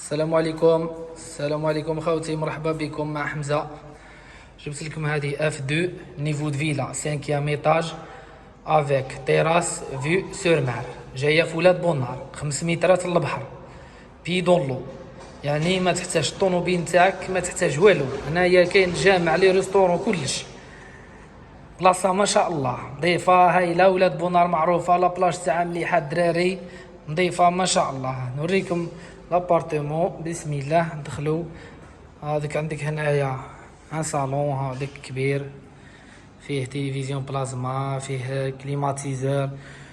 السلام عليكم. السلام عليكم خوتي، مرحبا بكم مع حمزه. جبت لكم هذه اف 2 نيفو دو فيلا 5 ايطاج افيك تيراس فيو سور مار، جايه في ولاد بونار 5 مترات للبحر بي دون لو، يعني ما تحتاج الطوموبيل نتاعك، ما تحتاج والو. هنايا كاين جامع لي ريستورون كلش، بلاصه ما شاء الله نظيفه هايله. ولاد بونار معروفه، لا بلاج تاعها مليحه، الدراري نظيفه ما شاء الله. نوريكم لابارتمون، بسم الله ندخلو. هذاك عندك هنايا ان صالون هذاك كبير، فيه تلفزيون بلازما، فيه كليماتيزور.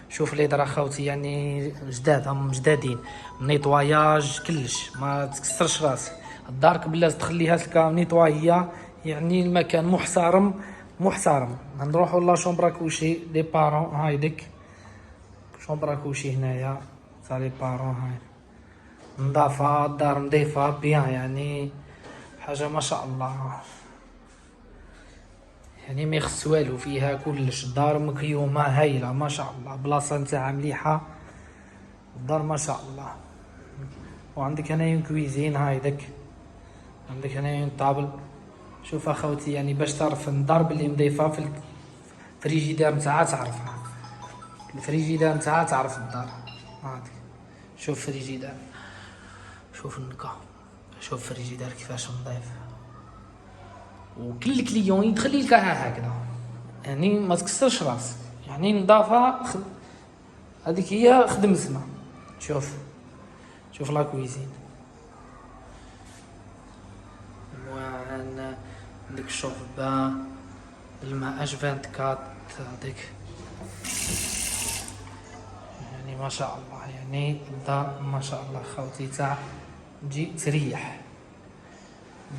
شوف لي درا خوتي، يعني جداد، هم جدادين، نيطواياج كلش، ما تكسرش راسك. الدار بلاش تخليها تلقى نيطوايا، يعني المكان محترم محترم. نروحو لا شومبرا كوشي دي بارون، هاي ديك شومبرا كوشي هنايا تاع لي بارون. هاي نظافة، الدار نظيفة بيان، يعني حاجة ما شاء الله، يعني ما يخص والو، فيها كلش. الدار مكيومة هايلة ما شاء الله، بلاصة نتاعها مليحة الدار ما شاء الله. وعندك هنايا كويزين، هاي دك عندك هنايا طابل. شوف اخوتي، يعني باش تعرف الدار بلي نظيفة، في الفريجيدير نتاعها تعرفها، الفريجيدير نتاعها تعرف الدار. هاديك شوف فريجيدير، شوف النكا، شوف فريجيدير كيفاش نظيف، وكل كليون يدخل يلقاها هكذا، يعني ما تكسرش راسك، يعني نظافة هذيك هي خدمتنا. شوف شوف لا كويزين، عندك الشوربة الماء اش 24 هذيك، يعني ما شاء الله. يعني الدار ما شاء الله خوتي، تاع تجي تريح،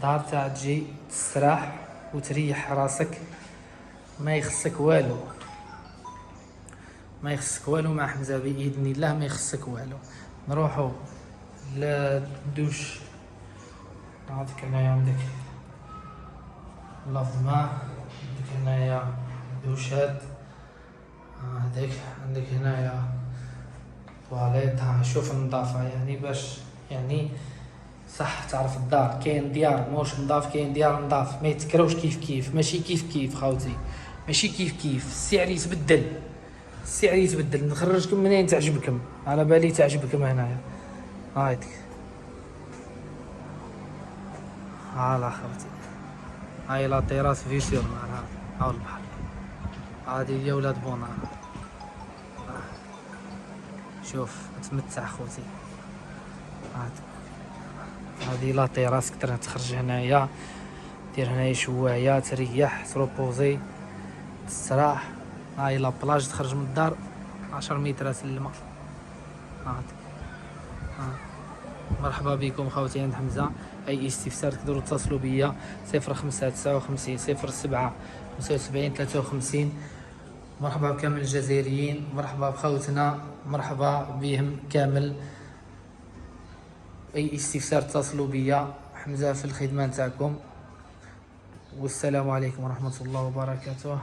دار تاع تجي تستراح وتريح راسك، ما يخصك والو، ما يخصك والو مع حمزه باذن الله، ما يخصك والو. نروحو للدوش، هذيك هنايا عندك لافما، عندك هنايا دوشات، هذيك عندك هنايا تواليت. شوف النظافة، يعني باش يعني صح تعرف الدار. كاين ديار موش نضاف، كاين ديار نضاف، ما يتكروش كيف كيف، ماشي كيف كيف خوتي، ماشي كيف كيف. السعر يتبدل، السعر يتبدل. نخرجكم منين تعجبكم، على بالي تعجبكم هنايا. هايدك هالا خوتي، هاي لا تيراس في سور مار، هاو البحر، هادي هي ولاد بونار. شوف تمتع خوتي، هادي لا تيراس تقدر تخرج هنايا، دير هنايا شوايه، تريح تروبوزي تستراح. هاي لا بلاج تخرج من الدار 10 مترات للماء. مرحبا بكم خوتي عند حمزه. اي استفسار تقدروا تتصلوا بيا 0559 07 75 53. مرحبا بكامل الجزائريين، مرحبا بخوتنا، مرحبا بهم كامل. اي استفسار اتصلوا بيا، حمزه في الخدمه نتاعكم. والسلام عليكم ورحمه الله وبركاته.